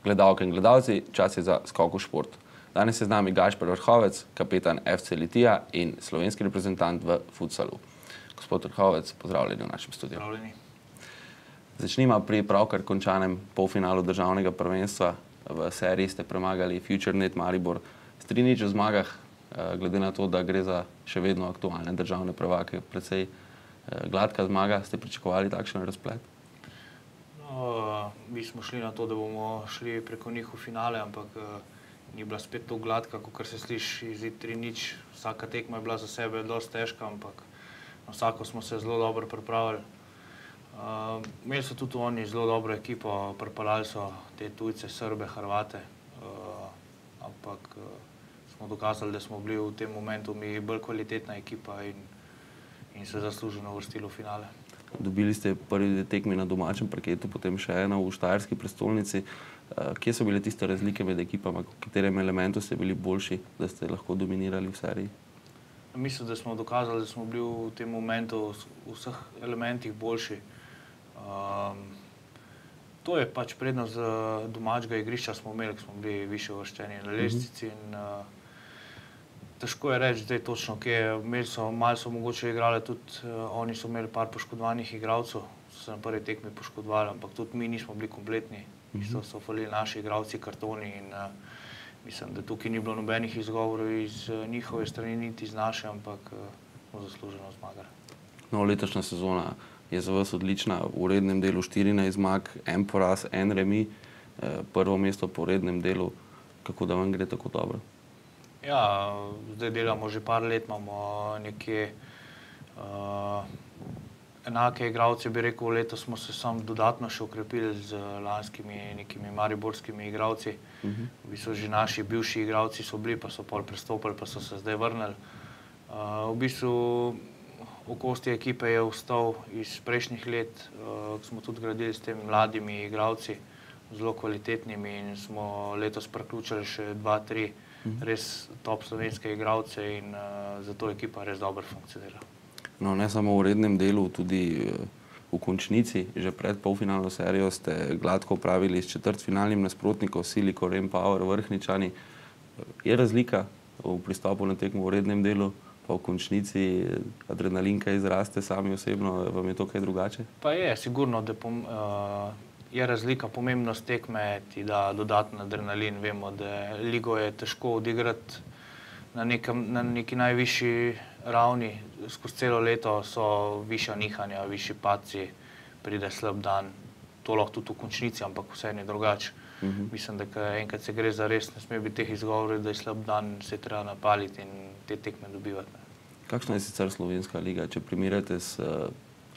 Gledalke in gledalci, čas je za skok v šport. Danes je z nami Gašper Vrhovec, kapetan FC Litija in slovenski reprezentant v futsalu. Gospod Vrhovec, pozdravljeni v našem studiu. Pozdravljeni. Začnimo pri pravkar končanem polfinalu državnega prvenstva. V seriji ste premagali FutureNet Maribor s 3:0 v zmagah, glede na to, da gre za še vedno aktualne državne prvake. Precej gladka zmaga, ste pričakovali takšen razplet? Mi smo šli na to, da bomo šli preko njih v finale, ampak ni bila spet tako gladka, kot se sliši izid 3:0. Vsaka tekma je bila za sebe dosti težka, ampak na vsako smo se zelo dobro pripravili. Imeli so tudi oni zelo dobro ekipo, pripeljali so te tujce, Srbe, Hrvate, ampak smo dokazali, da smo bili v tem momentu mi bolj kvalitetna ekipa in se zasluženo uvrstili v finale. Dobili ste prvi tekmi na domačem parketu, potem še eno v štajerski prestolnici. Kje so bile tiste razlike med ekipama, v katerem elementu ste bili boljši, da ste lahko dominirali v seriji? Mislim, da smo dokazali, da smo bili v tem momentu v vseh elementih boljši. To je pač prednost domačega igrišča smo imeli, ko smo bili višje uvrščeni na lestvici in težko je reči zdaj točno, kje. Malo so mogoče igrali tudi, oni so imeli par poškodovanih igralcev, so se na prvi tekmi poškodovali, ampak tudi mi nismo bili kompletni. Isto so falili naši igralci, kartoni in mislim, da tukaj ni bilo nobenih izgovorov iz njihove strani, niti iz naše, ampak smo zasluženo zmagali. No, letošnja sezona je za vas odlična. V rednem delu 14 zmag, en poraz, en remi, prvo mesto po rednem delu. Kako da vam gre tako dobro? Ja, zdaj delamo že par let, imamo nekje enake igralce, bi rekel, letos smo se samo dodatno še okrepili z lanskimi nekimi mariborskimi igralci. V bistvu že naši bivši igralci so bili, pa so pol prestopili, pa so se zdaj vrnili. V bistvu okostje ekipe je ostal iz prejšnjih let, ko smo tudi gradili s temi mladimi igralci, zelo kvalitetnimi in smo letos priključili še 2-3 res top slovenske igralce in zato ekipa res dobro funkcionira. No, ne samo v rednem delu, tudi v končnici, že pred polfinalno serijo ste gladko opravili s četrtfinalnim nasprotnikom Siliko Rempower Vrhničani. Je razlika v pristopu na tekmo v rednem delu, pa v končnici adrenalin kaj izraste sami osebno, vam je to kaj drugače? Pa je, sigurno, da je razlika, pomembnost tekme ti da dodaten adrenalin. Vemo, da ligo je težko odigrati na neki najvišji ravni. Skozi celo leto so višja nihanja, višji padci, pride slab dan. To lahko tudi v končnici, ampak vseeno je drugače. Mislim, da enkrat se gre za res, ne sme biti teh izgovorov, da je slab dan, se je treba napaliti in te tekme dobivati. Kakšna je sicer slovenska liga? Če primerjate s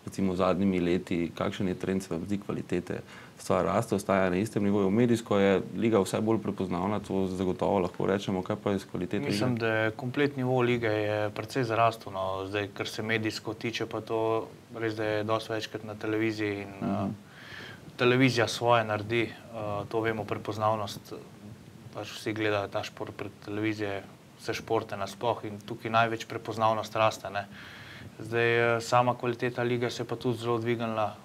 recimo zadnjimi leti, kakšen je trend, se vam zdi kvalitete? Stvar raste, ostaja na istem nivoju. Medijsko je liga vse bolj prepoznavna, to zagotovo lahko rečemo. Kaj pa je s kvaliteto lige? Mislim, da je komplet nivo lige je precej zarastel. Zdaj, kar se medijsko tiče, pa to res, da je dosti večkrat na televiziji in televizija svoje naredi. To vemo, prepoznavnost. Pač vsi gledajo ta šport pred televizijo, vse športe nasploh in tukaj največ prepoznavnost raste. Zdaj, sama kvaliteta lige se je pa tudi zelo dvignila.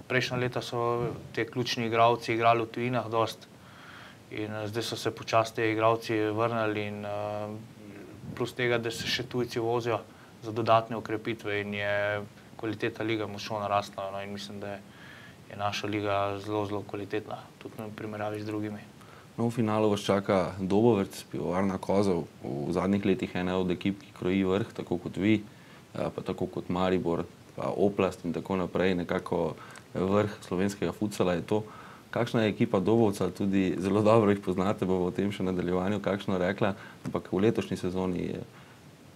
Prejšnja leta so te ključni igralci igrali v tujinah dosti in zdaj so se počasi te igralci vrnili in plus tega, da se še tujci vozijo za dodatne okrepitve in je kvaliteta lige močno narasla in mislim, da je naša liga zelo, zelo kvalitetna, tudi v primerjavi z drugimi. No, v finalu vas čaka Dobovec, Pivovarna Kozel, v zadnjih letih ena od ekip, ki kroji vrh, tako kot vi, pa tako kot Maribor, pa Oplast in tako naprej, nekako vrh slovenskega futsala je to. Kakšna je ekipa Dobovca, tudi zelo dobro jih poznate, bomo o tem še nadaljevanju kakšno rekla, ampak v letošnji sezoni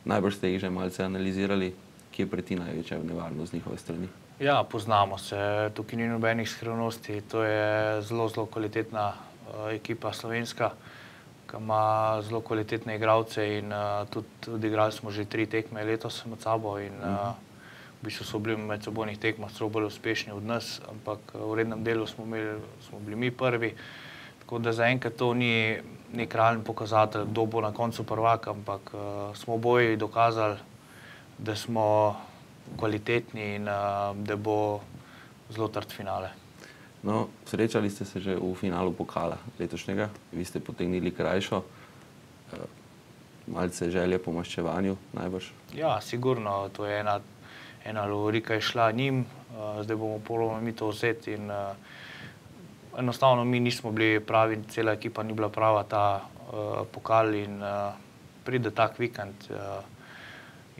najbrž ste jih že malce analizirali, kje preti največja nevarnost z njihove strani? Ja, poznamo se, tukaj ni nobenih skrivnosti, to je zelo, zelo kvalitetna ekipa slovenska, ki ima zelo kvalitetne igralce in tudi odigrali smo že 3 tekme letos med sabo in v bistvu so bili v medsebojnih tekmah celo bolj uspešni od nas, ampak v rednem delu smo bili mi prvi, tako da zaenkrat to ni nek realen pokazatelj, kdo bo na koncu prvak, ampak smo oboji dokazali, da smo kvalitetni in da bo zelo trd finale. No, srečali ste se že v finalu pokala letošnjega, vi ste potegnili krajšo, malce želje po maščevanju najbrž. Ja, sigurno, to je ena lovorika je šla njim, zdaj bomo probali mi to vzeti in enostavno mi nismo bili pravi, cela ekipa ni bila prava ta pokal in pride tak vikend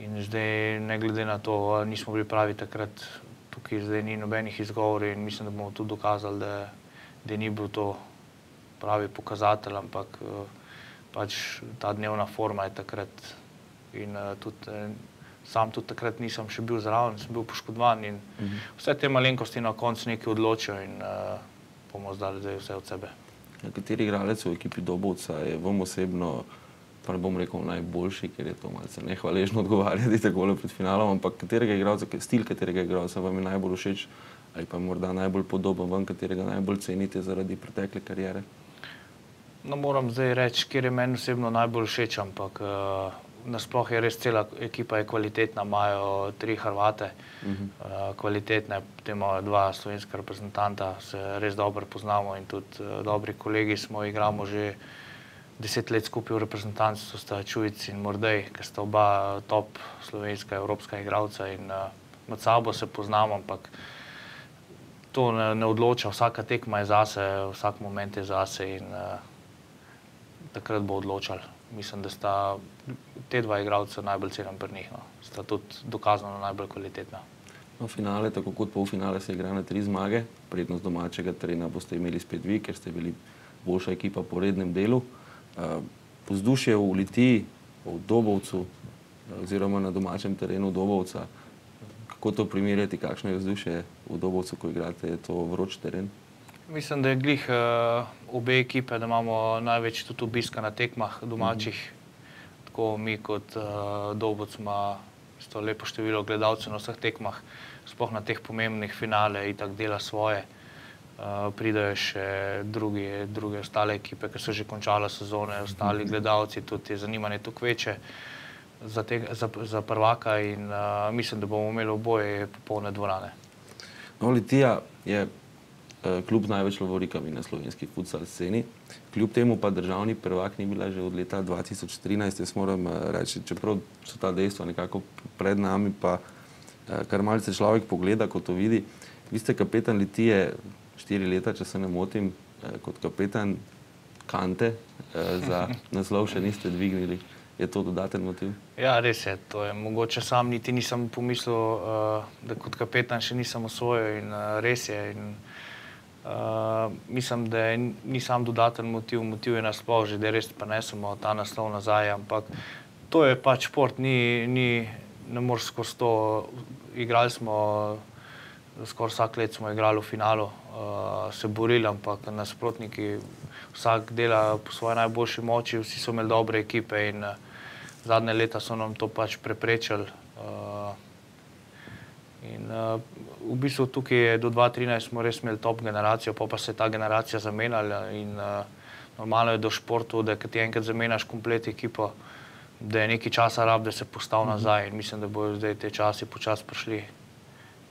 in zdaj ne glede na to, nismo bili pravi takrat, tukaj zdaj ni nobenih izgovorov in mislim, da bomo tudi dokazali, da ni bil to pravi pokazatelj, ampak pač ta dnevna forma je takrat in tudi sam tudi takrat nisem še bil zraven, sem bil poškodovan in vse te malenkosti na koncu nekaj odločijo in bomo zdali zdaj vse od sebe. Kateri igralec v ekipi Dobovca je vam osebno, pa ne bom rekel najboljši, ker je to malce nehvaležno odgovarjati takole pred finalom, ampak stil katerega igralca vam je najbolj všeč ali pa morda najbolj podoben vam, katerega najbolj cenite zaradi pretekle kariere? No, moram zdaj reči, kjer je meni osebno najbolj všeč, ampak nasploh je res cela ekipa je kvalitetna, imajo 3 Hrvate, kvalitetne, potem imajo 2 slovenska reprezentanta, se res dobro poznamo in tudi dobri kolegi smo, igramo že 10 let skupaj v reprezentanci, sta Čujic in Mordej, ker sta oba top slovenska, evropska igralca in med sabo se poznamo, ampak to ne odloča, vsaka tekma je zase, vsak moment je zase in takrat bo odločal. Mislim, da sta te 2 igralca najbolj cenim pri njih, no. Sta tudi dokazano najbolj kvalitetna. No, finale, tako kot polfinale, se igra na 3 zmage. Prednost domačega terena boste imeli spet vi, ker ste bili boljša ekipa po rednem delu. Vzdušje v Litiji, v Dobovcu, oziroma na domačem terenu Dobovca, kako to primerjati, kakšno je vzdušje v Dobovcu, ko igrate, je to vroč teren? Mislim, da je glih obe ekipe, da imamo največ tudi obiska na tekmah domačih. Tako mi kot Dobovec ima isto lepo število gledalcev na vseh tekmah, sploh na teh pomembnih finale itak dela svoje. Pridejo še druge ostale ekipe, ki so že končale sezone, ostali gledalci, tudi je zanimanje toliko večje za prvaka in mislim, da bomo imeli oboje popolne dvorane. No, Litija je kljub največ lovorikami na slovenski futsal sceni. Kljub temu pa državni prvak ni bila že od leta 2013, jaz moram reči, čeprav so ta dejstva nekako pred nami, pa kar malce človek pogleda, ko to vidi. Vi ste kapetan Litije 4 leta, če se ne motim, kot kapetan Kante, za naslov še niste dvignili. Je to dodaten motiv? Ja, res je. To je mogoče sam niti nisem pomislil, da kot kapetan še nisem osvojil in res je. Mislim, da ni sam dodaten motiv, motiv je nasploh že, da res prenesemo ta naslov nazaj, ampak to je pač šport, ne moreš skozi to, igrali smo, skoraj vsak let smo igrali v finalu, se borili, ampak nasprotniki, vsak dela po svoji najboljši moči, vsi so imeli dobre ekipe in zadnje leta so nam to pač preprečili. In v bistvu tukaj je do 2013 smo res imeli top generacijo, pa se je ta generacija zamenjala in normalno je do športu, da kad ti enkrat zamenjaš komplet ekipo, da je nekaj časa rab, da se postavi nazaj in mislim, da bojo zdaj te časi počasi prišli,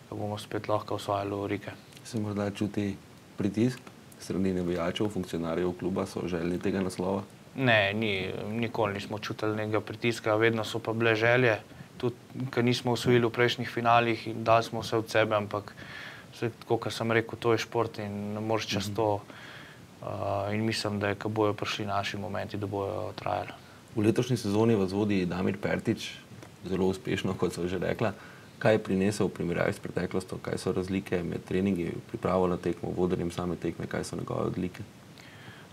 da bomo spet lahko osvajali lovorike. Se morda čuti pritisk strani navijačev, funkcionarjev kluba, so željni tega naslova? Ne, nikoli nismo čutili nekega pritiska, vedno so pa bile želje. Tudi, ker nismo osvojili v prejšnjih finalih in dali smo vse od sebe, ampak tako, kot sem rekel, to je šport in ne moreš čez to. In mislim, da ko bojo prišli naši momenti, da bojo trajali. V letošnji sezoni vas vodi Damir Pertič, zelo uspešno, kot so že rekla. Kaj je prinesel v primerjavi s preteklostjo? Kaj so razlike med treningi, pripravo na tekmo, vodenjem same tekme? Kaj so njegove odlike?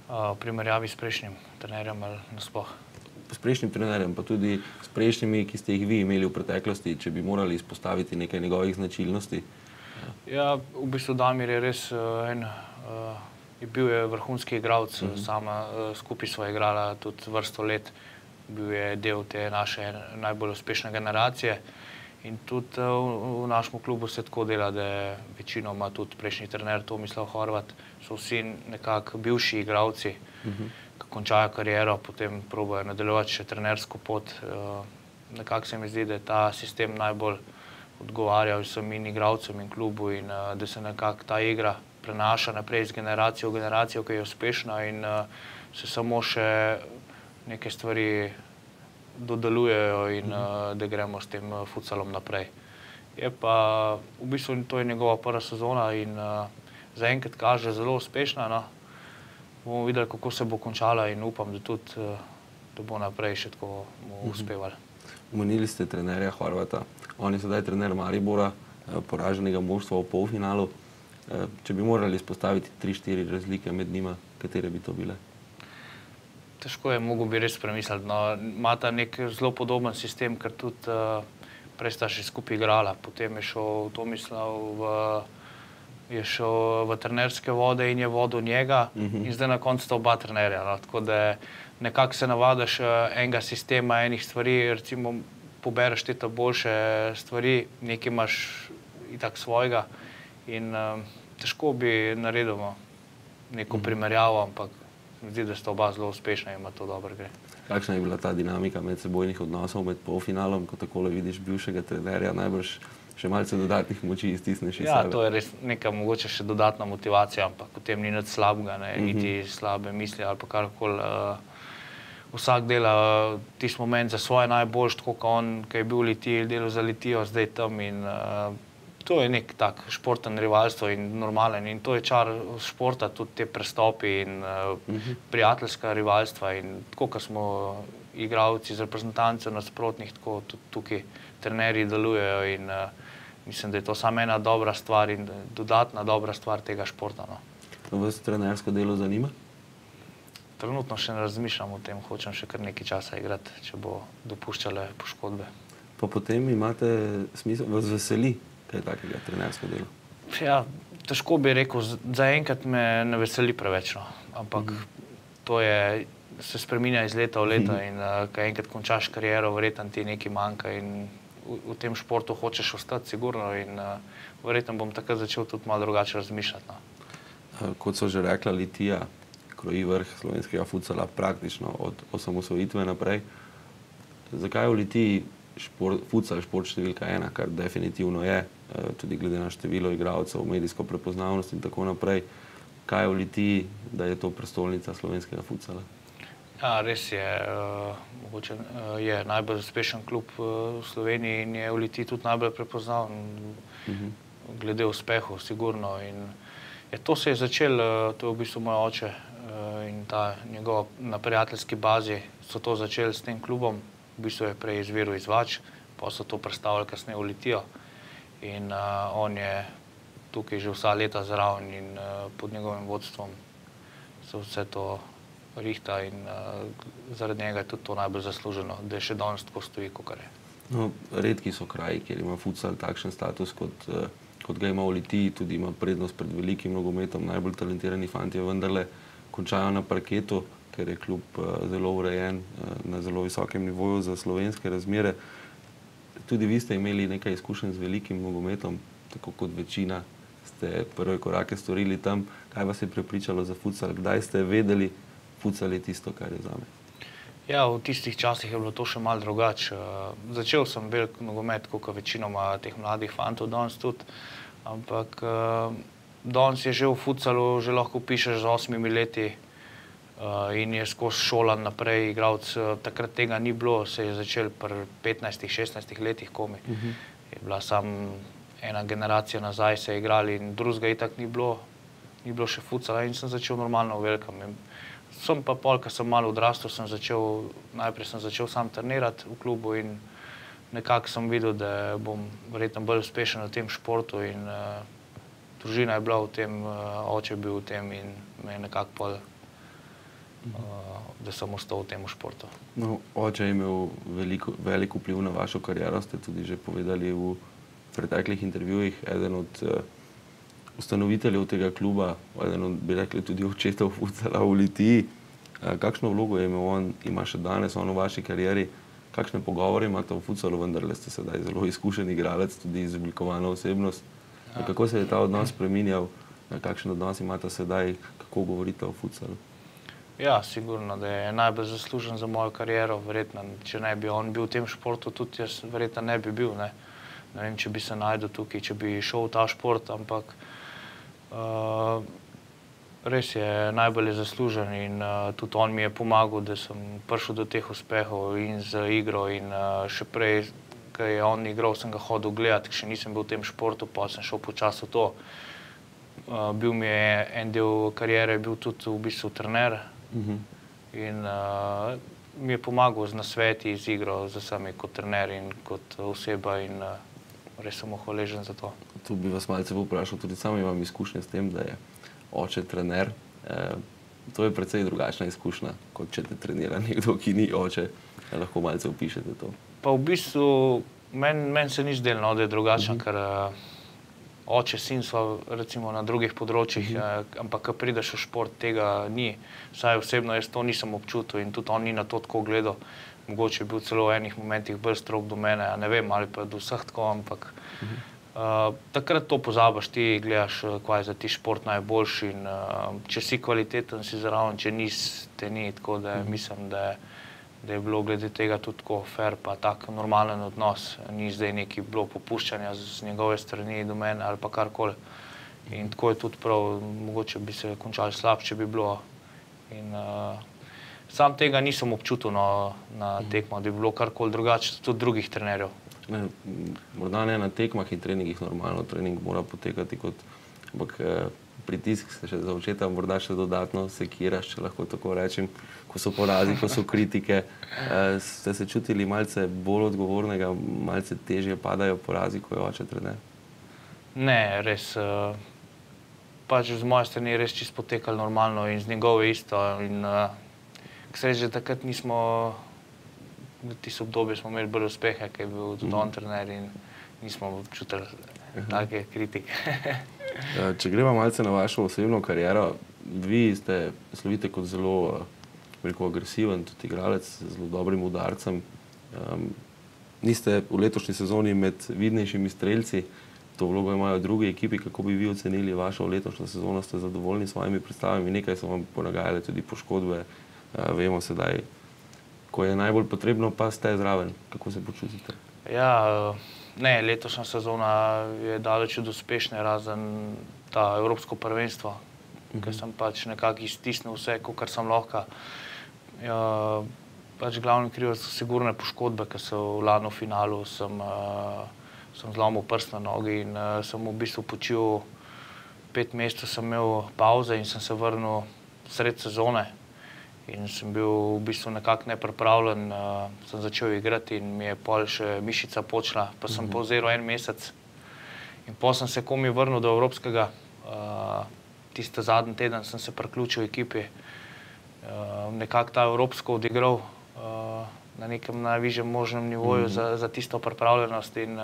V primerjavi s prejšnjim trenerjem ali nasploh? S prejšnjim trenerjem, pa tudi s prejšnjimi, ki ste jih vi imeli v preteklosti, če bi morali izpostaviti nekaj njegovih značilnosti? Ja, v bistvu Damir je res bil vrhunski igralec, sama skupaj sva igrala tudi vrsto let, bil je del te naše najbolj uspešne generacije in tudi v našem klubu se tako dela, da je večinoma tudi prejšnji trener Tomislav Horvat, so vsi nekako bivši igralci, ki končajo kariero, potem probajo nadaljevati še trenersko pot. Nekako se mi zdi, da je ta sistem najbolj odgovarja vsem in igralcem in klubu in da se nekako ta igra prenaša naprej iz generacijo v generacijo, ki je uspešna in se samo še neke stvari dodelujejo in da gremo s tem futsalom naprej. Je pa, v bistvu to je njegova prva sezona in zaenkrat kaže zelo uspešna. No. Bomo videli, kako se bo končala in upam, da tudi, da bo naprej še tako uspevali. Omenili ste trenerja Horvata. On je sedaj trener Maribora, poraženega moštva v polfinalu. Če bi morali izpostaviti 3-4 razlike med njima, katere bi to bile? Težko je, mogo bi res premisliti. No, imata nek zelo podoben sistem, ker tudi prej sta še skupaj igrala. Potem je šel Tomislav v trenerske vode in je vodil njega in zdaj na koncu sta oba trenerja. No. Tako da nekako se navadaš enega sistema, enih stvari, recimo pobereš te boljše stvari, nekaj imaš itak svojega in težko bi naredil neko primerjavo, ampak zdi, da sta oba zelo uspešna in ima to dobro gre. Kakšna je bila ta dinamika medsebojnih odnosov med polfinalom, ko takole vidiš bivšega trenerja, najbrž še malce dodatnih moči iztisneš iz sebe? Ja, to je res neka mogoče še dodatna motivacija, ampak v tem ni nič slabega, niti slabe misli ali pa karkoli. Vsak dela tisti moment za svoje najboljše, tako kot on, ki je bil v Litiji, delal za Litijo, zdaj tam in to je nek tak športen rivalstvo in normalen in to je čar športa, tudi te prestopi in prijateljska rivalstva in tako, kot smo igralci z reprezentancev nasprotnih, tako tudi tukaj trenerji delujejo in mislim, da je to samo ena dobra stvar in dodatna dobra stvar tega športa. No. Vas trenersko delo zanima? Trenutno še ne razmišljam o tem, hočem še kar nekaj časa igrati, če bo dopuščale poškodbe. Pa potem imate smisel, vas veseli kaj takega trenersko delo? Ja, težko bi rekel, zaenkrat me ne veseli preveč, no. Ampak to je, se spreminja iz leta v leto in ko enkrat končaš kariero, verjetno ti nekaj manjka in v tem športu hočeš ostati sigurno in verjetno bom takrat začel tudi malo drugače razmišljati. No. Kot so že rekla, Litija kroji vrh slovenskega futsala praktično od osamosvojitve naprej. Zakaj v Litiji futsal šport številka 1, kar definitivno je, tudi glede na število igralcev, medijsko prepoznavnost in tako naprej. Kaj je v Litiji, da je to prestolnica slovenskega futsala? Ja, res je. Mogoče je najbolj uspešen klub v Sloveniji in je v Litiji tudi najbolj prepoznaven glede uspehov, sigurno. In to se je začelo, to je v bistvu moj oče in ta njegova na prijateljski bazi so to začeli s tem klubom. V bistvu je prej izviral iz Vač, pa so to predstavili kasneje v Litijo. In on je tukaj že vsa leta zraven in pod njegovim vodstvom se vse to rihta in zaradi njega je tudi to najbolj zasluženo, da je še danes tako stoji, kakor je. No, redki so kraji, kjer ima futsal takšen status, kot ga ima v Litiji, tudi ima prednost pred velikim nogometom, najbolj talentirani fantje vendarle končajo na parketu, ker je klub zelo urejen na zelo visokem nivoju za slovenske razmere. Tudi vi ste imeli nekaj izkušenj z velikim nogometom, tako kot večina ste prve korake storili tam. Kaj vas je prepričalo za futsal? Kdaj ste vedeli, futsal je tisto, kar je zame? Ja, v tistih časih je bilo to še malo drugače. Začel sem velik nogomet, kot večinoma teh mladih fantov danes tudi, ampak danes je že v futsalu, že lahko pišeš z 8 leti in je skozi šolan naprej igralec. Takrat tega ni bilo, se je začel pri 15-16 letih komaj. Je bila samo ena generacija nazaj, se je igrali in drugega itak ni bilo še futsala in sem začel normalno v velikem. Sem pa pol, ko sem malo odrastel, najprej sem začel sam trenirati v klubu in nekako sem videl, da bom verjetno bolj uspešen v tem športu in družina je bila v tem, oče je bil v tem in me je nekako pol, da sem ostal v tem športu. No, oče je imel velik vpliv na vašo kariero, ste tudi že povedali v preteklih intervjujih. Eden od ustanoviteljev tega kluba, eden od, bi rekli, tudi očetov futsala v Litiji. Kakšno vlogo je imel on, ima še danes on v vaši karieri? Kakšne pogovore imate v futsalu, vendarle ste sedaj zelo izkušen igralec, tudi izoblikovana osebnost. Kako se je ta odnos spreminjal, kakšen odnos imate sedaj, kako govorite o futsalu? Ja, sigurno, da je najbolj zaslužen za mojo kariero, verjetno, če ne bi on bil v tem športu, tudi jaz verjetno ne bi bil, ne. Ne vem, če bi se našel tukaj, če bi šel v ta šport, ampak Res je najbolj zaslužen in tudi on mi je pomagal, da sem prišel do teh uspehov in z igro in še prej, ko je on igral, sem ga hodil gledati, še nisem bil v tem športu, pa sem šel počasi v to. Bil mi je en del kariere, bil tudi v bistvu trener in mi je pomagal z nasveti, z igro, z vsemi kot trener in kot oseba in res sem mu hvaležen za to. Tu bi vas malce vprašal, tudi sam imam izkušnje s tem, da je oče trener. To je precej drugačna izkušnja, kot če te trenira nekdo, ki ni oče. Lahko malce opišete to. Pa v bistvu meni se ni zdelo, da je drugačno, ker oče, sin sva recimo na drugih področjih, ampak ko prideš v šport, tega ni. Vsaj osebno jaz to nisem občutil in tudi on ni na to tako gledal. Mogoče je bil celo v enih momentih bolj strog do mene, ne vem, ali pa do vseh tako, ampak takrat to pozabiš, ti gledaš, kaj je za ti šport najboljši in če si kvaliteten, si zraven, če nisi, te ni, tako da mislim, da je bilo glede tega tudi tako fair pa tak normalen odnos. Ni zdaj neki bilo popuščanja z njegove strani do mene ali pa karkoli. In tako je tudi prav, mogoče bi se končali slabše, če bi bilo. In sam tega nisem občutil na tekmo, da bi bilo karkoli drugače, tudi drugih trenerjev. Morda ne na tekmah in treningih, normalno trening mora potekati ampak pritisk se še za očeta morda še dodatno sekiraš, če lahko tako rečem, ko so porazi, ko so kritike. Ste se čutili malce bolj odgovornega, malce težje padajo porazi, ko je oče trener? Ne, res. Pač z moje strani je res čisto potekalo normalno in z njegove isto. In k sreči, že takrat nismo, v tisto obdobje smo imeli bolj uspehe, ker je bil tudi on trener in nismo občutili take kritike. Če greva malce na vašo osebno kariero, vi slovite kot zelo agresiven, tudi igralec z zelo dobrim udarcem. Niste v letošnji sezoni med vidnejšimi strelci, to vlogo imajo druge ekipi. Kako bi vi ocenili vašo letošnjo sezono? Ste zadovoljni s svojimi predstavami? Nekaj so vam ponagajale tudi poškodbe. Vemo sedaj, ko je najbolj potrebno, pa ste zraven. Kako se počutite? Ja, ne, letošnja sezona je daleč od uspešne, razen ta evropsko prvenstvo, ker sem pač nekako iztisnil vse, kar sem lahko. Pač glavni krivec so sigurne poškodbe, ker so lani v finalu sem zlomil prst na nogi in sem v bistvu počil 5 mesecev, sem imel pauze in sem se vrnil sred sezone. In sem bil v bistvu nekako nepripravljen, sem začel igrati in mi je pol še mišica počela, pa sem povzel 1 mesec. In potem sem se komaj vrnil do evropskega, tiste zadnji teden sem se priključil ekipi, nekako ta evropsko odigral na nekem najvišjem možnem nivoju za tisto pripravljenost in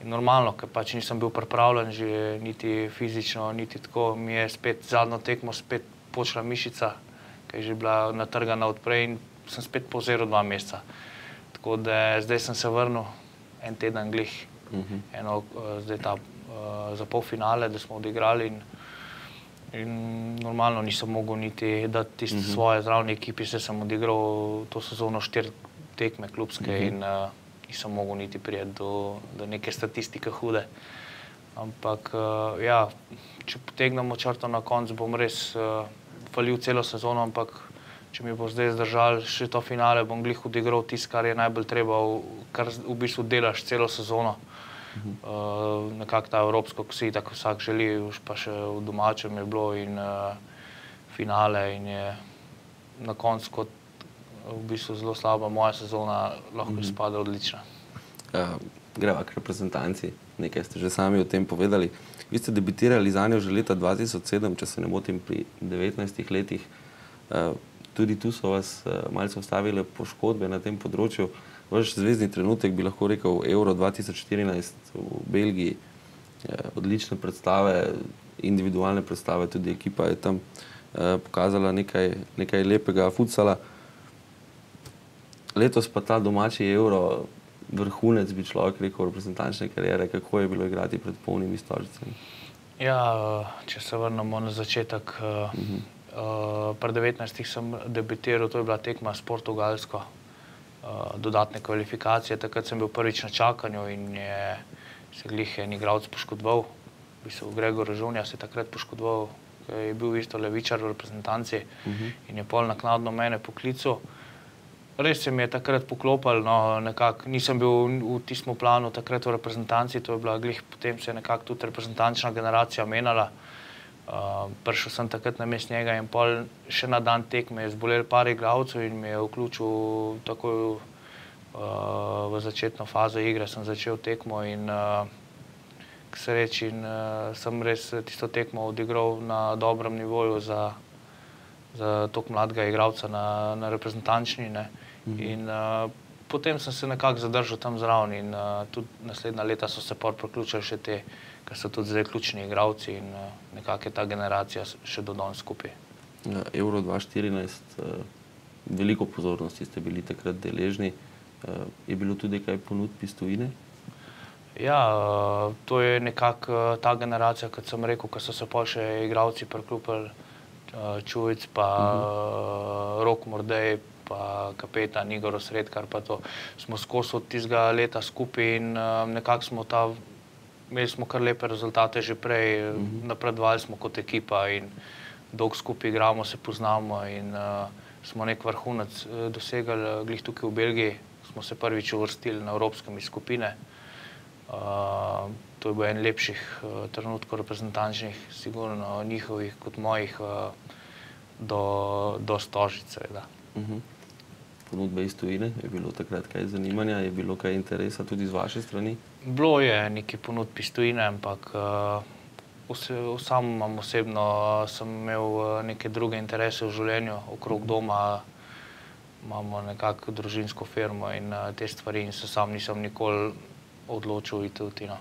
normalno, ker pač nisem bil pripravljen že niti fizično, niti tako, mi je spet zadnjo tekmo spet počela mišica, ki je že bila natrgana odprej in sem spet povzel 2 meseca. Tako da zdaj sem se vrnil 1 teden glih, zdaj ta za polfinale, da smo odigrali in normalno nisem mogel niti dati tiste svoje zraven ekipi, saj sem odigral to sezono 4 tekme klubske in nisem mogel niti priti do neke statistike hude. Ampak ja, če potegnemo črto na konec, bom res falil celo sezono, ampak če mi bo zdaj zdržal še to finale, bom glih odigral tisto, kar je najbolj treba, kar v bistvu delaš celo sezono. Nekako ta evropsko, ko si tako vsak želi, pa še v domačem je bilo in finale in je na koncu kot v bistvu zelo slaba moja sezona, lahko izpade odlična. Greva k reprezentanci, nekaj ste že sami o tem povedali. Vi ste debitirali zanjo že leta 2007, če se ne motim, pri 19 letih. Tudi tu so vas malce ustavile poškodbe na tem področju. Vaš zvezdni trenutek, bi lahko rekel, Euro 2014 v Belgiji. Odlične predstave, individualne predstave, tudi ekipa je tam pokazala nekaj lepega futsala. Letos pa ta domači Euro, vrhunec, bi človek rekel, reprezentančne kariere. Kako je bilo igrati pred polnimi stožicami? Ja, če se vrnemo na začetek, pri 19 sem debitiral, to je bila tekma s Portugalsko, dodatne kvalifikacije. Takrat sem bil prvič na čakanju in je se glih en igralec poškodoval v bistvu Gregor Žonja se je takrat poškodoval, ker je bil isto levičar v reprezentanci in je pol naknadno mene poklical. Res se mi je takrat poklopilo, no, nekako nisem bil v tistem planu takrat v reprezentanci, to je bila glih, potem se je nekako tudi reprezentančna generacija menjala. Prišel sem takrat namesto njega in pol še na dan tekme je zbolel par igralcev in me je vključil takoj v začetno fazo igre, sem začel tekmo in k sreči sem res tisto tekmo odigral na dobrem nivoju za toliko mladega igralca na reprezentančni, ne. In potem sem se nekako zadržal tam zraven in tudi naslednja leta so se pol priključili še te, ker so tudi zdaj ključni igralci in nekako je ta generacija še do danes skupaj. Euro 2014, veliko pozornosti ste bili takrat deležni. Je bilo tudi kaj ponudb iz tujine? Ja, to je nekako ta generacija, kot sem rekel, ko so se pol še igralci priklopili, Čujc pa Rok Mordej pa kapetan Igor Osredkar pa to. Smo skozi od tistega leta skupaj in nekako imeli smo kar lepe rezultate že prej, napredovali smo kot ekipa in dolgo skupaj igramo, se poznamo in smo nek vrhunec dosegli glih tukaj v Belgiji. Smo se prvič uvrstili na evropske skupine. To je bil en lepših trenutkov reprezentančnih, sigurno njihovih kot mojih, do Stožic, seveda. Ponudbe iz tujine, je bilo takrat kaj zanimanja, je bilo kaj interesa tudi z vaše strani? Bilo je nekaj ponudb iz tujine, ampak sam imam osebno, sem imel neke druge interese v življenju, okrog doma imamo nekako družinsko firmo in te stvari in se sam nisem nikoli odločil iti v tino.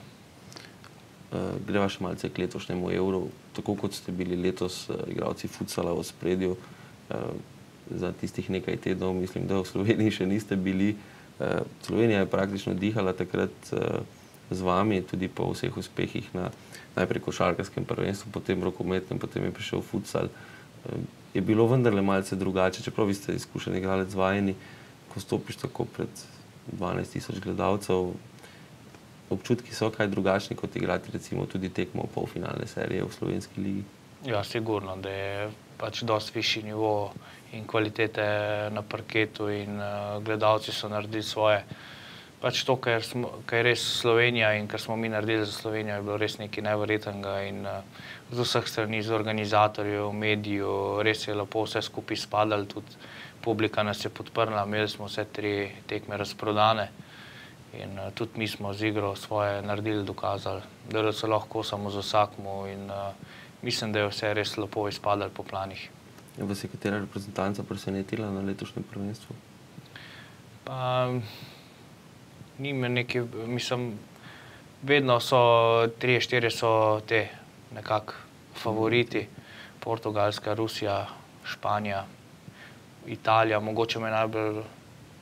Greva še malce k letošnjemu Euru. Tako kot ste bili letos igralci futsala v ospredju, za tistih nekaj tednov, mislim, da v Sloveniji še niste bili. Slovenija je praktično dihala takrat z vami, tudi po vseh uspehih na najprej košarkarskem prvenstvu, potem rokometnem, potem je prišel futsal. Je bilo vendarle malce drugače, čeprav vi ste izkušen igralec vajeni, ko stopiš tako pred 12.000 gledalcev, občutki so kaj drugačni, kot igrati recimo tudi tekmo polfinalne serije v slovenski ligi? Ja, sigurno, da je pač dosti višji nivo in kvalitete na parketu in gledalci so naredili svoje. Pač to, ker je res Slovenija in ker smo mi naredili za Slovenijo, je bilo res nekaj neverjetnega in z vseh strani, z organizatorjev, medijev, res je lepo vse skupaj spadalo, tudi publika nas je podprla, imeli smo vse 3 tekme razprodane in tudi mi smo z igro svoje naredili, dokazali, da se lahko kosamo z vsakmu in mislim, da je vse res lepo izpadalo po planih. Vas je katera reprezentanca presenetila na letošnjem prvenstvu? Pa ni me nekaj, mislim, vedno so 3-4 so te nekako favoriti. Portugalska, Rusija, Španija, Italija, mogoče me najbolj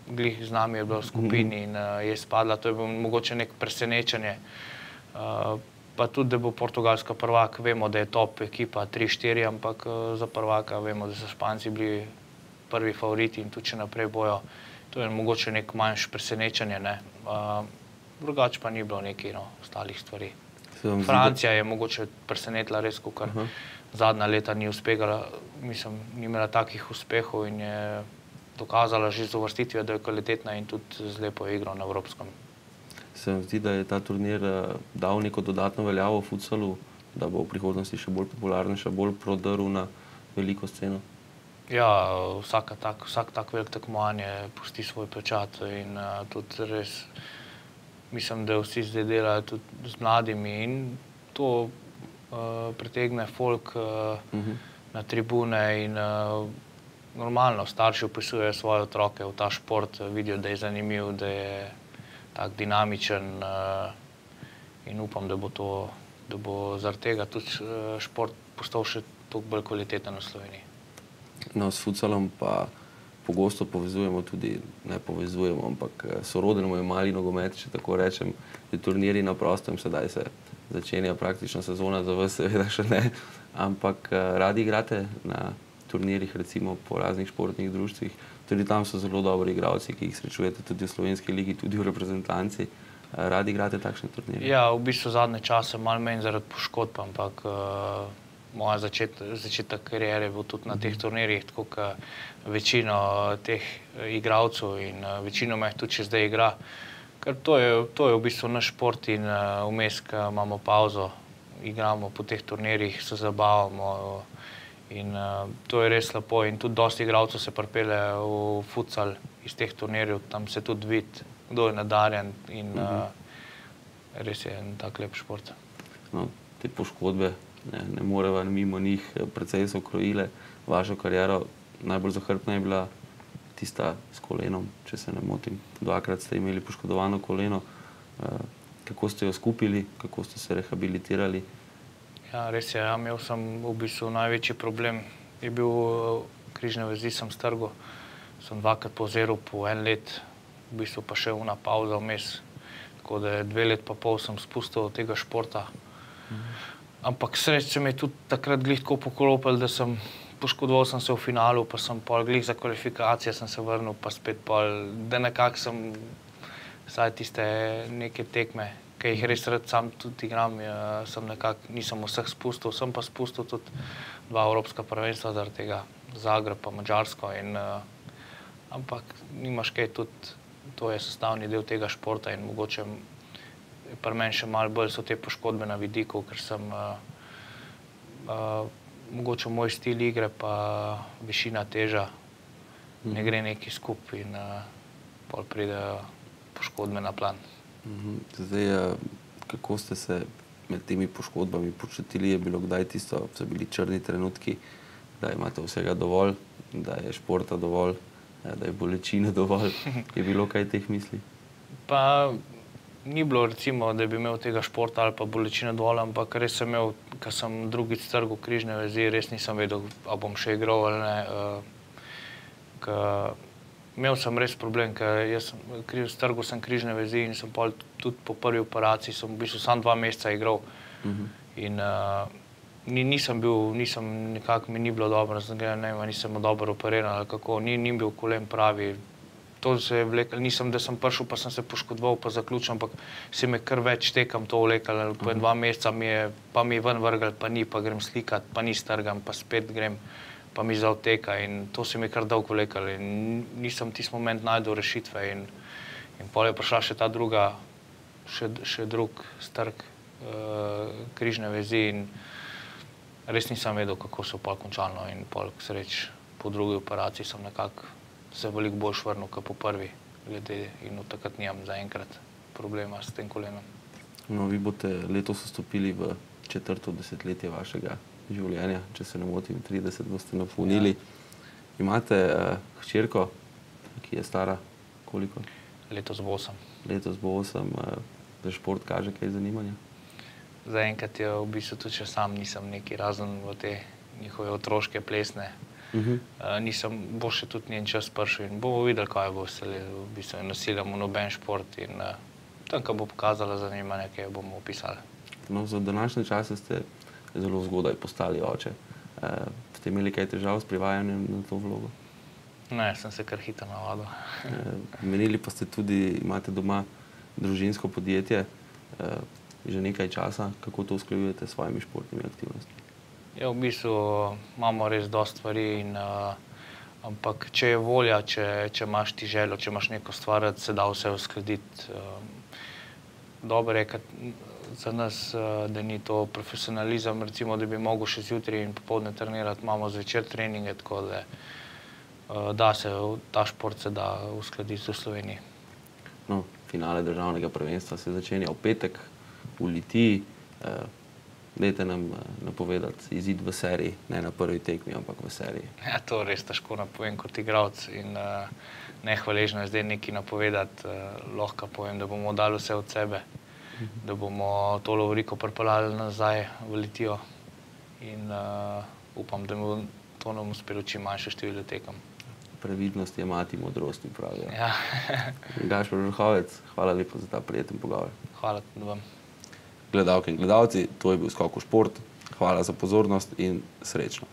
glih z nami je bilo v skupini in je spadla, to je bilo mogoče nek presenečenje. Pa tudi, da bo Portugalska prvak, vemo, da je top ekipa 3-4, ampak za prvaka vemo, da so Španci bili prvi favoriti in tudi še naprej bojo. To je mogoče nek manjše presenečenje, ne. Drugače pa ni bilo nekaj ostalih stvari. Francija je mogoče presenetila res, kakor zadnja leta ni uspela, mislim, ni imela takih uspehov in je dokazala že z uvrstitvijo, da je kvalitetna in tudi z lepo igro na evropskem. Se vam zdi, da je ta turnir dal neko dodatno veljavo v futsalu, da bo v prihodnosti še bolj popularen, še bolj prodrl na veliko sceno? Ja, vsak tak velik tekmovanje pusti svoj pečat in tudi res mislim, da vsi zdaj delajo tudi z mladimi in to pritegne folk na tribune in normalno, starši vpisujejo svoje otroke v ta šport, vidijo, da je zanimiv, da je tak dinamičen in upam, da bo zaradi tega tudi šport postal še toliko bolj kvaliteten v Sloveniji. No, s futsalom pa pogosto povezujemo tudi, ne povezujemo, ampak soroden mu je mali nogomet, če tako rečem, že turniri na prostem, sedaj se začenja praktično sezona, za vas seveda še ne, ampak radi igrate na turnirih, recimo po raznih športnih društvih, tudi tam so zelo dobri igralci, ki jih srečujete tudi v slovenski ligi, tudi v reprezentanci. radi igrate takšne turnirje? Ja, v bistvu zadnje čase malo manj zaradi poškodb, ampak moja začetek kariere je bil tudi na teh turnirjih, tako kot večino teh igralcev in večino me tudi še zdaj igra. Ker to je v bistvu naš šport in vmes, ko imamo pauzo, igramo po teh turnirjih, se zabavamo in to je res lepo. In tudi dosti igralcev se pripelje v futsal iz teh turnirjev, tam se tudi vidi, kdo je nadarjen in res je en tak lep šport. No, te poškodbe ne moreva mimo njih, precej so krojile vašo kariero. Najbolj zahrbtna je bila tista s kolenom, če se ne motim. 2-krat ste imeli poškodovano koleno. Kako ste jo skupili, kako ste se rehabilitirali? Ja, res je, imel sem v bistvu največji problem. Je bil križne vezi, sem strgal, sem 2-krat povzeril po 1 let, v bistvu pa še una pauza vmes. Tako da 2 let pa pol sem spustil od tega športa. Ampak sreč se mi je tudi takrat glih tako poklopil, da poškodoval sem se v finalu, pa sem pol glih za kvalifikacije sem se vrnil, pa spet pol, da nekako sem vsaj tiste neke tekme, ki jih res rad sam tudi igram, sem nekako, nisem vseh spustil, sem pa spustil tudi 2 evropska prvenstva zaradi tega, Zagreb pa Madžarsko in ampak nimaš kaj, tudi to je sestavni del tega športa in mogoče pri meni še malo bolj so te poškodbe na vidiku, ker sem mogoče moj stil igre pa višina, teža ne gre neki skupaj in pol pridejo poškodbe na plan. Zdaj, kako ste se med temi poškodbami počutili? Je bilo kdaj tisto, so bili črni trenutki, da imate vsega dovolj, da je športa dovolj, da je bolečine dovolj? Je bilo kaj teh misli? Pa ni bilo recimo, da bi imel tega športa ali pa bolečine dovolj, ampak res sem imel, ko sem drugič strgal križne vezi, res nisem vedel, a bom še igral ali ne. Imel sem res problem, ker strgal sem križne vezi in sem tudi po prvi operaciji sem v bistvu samo 2 meseca igral. In nekako mi ni bilo dobro, nisem dobro operiran ali kako, ni bil kolen pravi. To se je vlekel, da sem prišel, pa sem se poškodoval, pa zaključil, ampak se mi kar več tekam to vlekel, po 2 meseca pa mi je ven vrgel, pa ni, pa grem slikat, pa ni strgam, pa spet grem, pa mi zaoteka in to se mi je kar dolgo vlekel in nisem tisti moment najdel rešitve in pol je prišla še ta druga, še drug strg križne vezi in res nisem vedel, kako se pol končalo in pol sreč po drugi operaciji sem nekako se veliko bolj švrnil, kot po prvi glede in od takrat nimam zaenkrat problema s tem kolenom. No, vi boste letos vstopili v 4. desetletje vašega življenja, če se ne motim, 30 boste napolnili. Imate hčerko, ki je stara koliko? Letos bo 8. Letos bo 8. Da šport kaže kaj zanimanja? Zaenkrat je v bistvu tudi še sam nisem neki razen v te njihove otroške plesne. Bo še tudi njen čas prišel in bomo videli, kaj bo v bistvu nasiljam v noben šport in tam, ko bo pokazala zanimanje, kaj bomo opisali. No, za današnje čase ste zelo zgodaj postali oče. Ste imeli kaj težav s privajanjem na to vlogo? Ne, sem se kar hitro navadil. Menili pa ste tudi, imate doma družinsko podjetje, že nekaj časa. Kako to usklajujete s svojimi športnimi aktivnostmi? Ja, v bistvu imamo res dosti stvari, ampak če je volja, če imaš ti željo, če imaš neko stvar, se da vse uskladiti. Dobro je za nas, da ni to profesionalizem, recimo, da bi mogel še zjutraj in popoldne trenirati, imamo zvečer treninge, tako da ta šport se da uskladiti v Sloveniji. No, finale državnega prvenstva se začenja v petek v Litiji. Dajte nam napovedati izid v seriji, ne na prvi tekmi, ampak v seriji. Ja, to res težko napovem kot igralec in nehvaležno je zdaj nekaj napovedati. Lahko povem, da bomo dali vse od sebe, da bomo to lovoriko pripeljali nazaj v Litijo in upam, da to nam uspelo čim manjše število tekem. Previdnost je mati modrosti, pravijo. Ja. Gašper Vrhovec, hvala lepa za ta prijeten pogovor. Hvala tudi vam. Gledalke in gledalci, to je bil Skok v šport. Hvala za pozornost in srečno.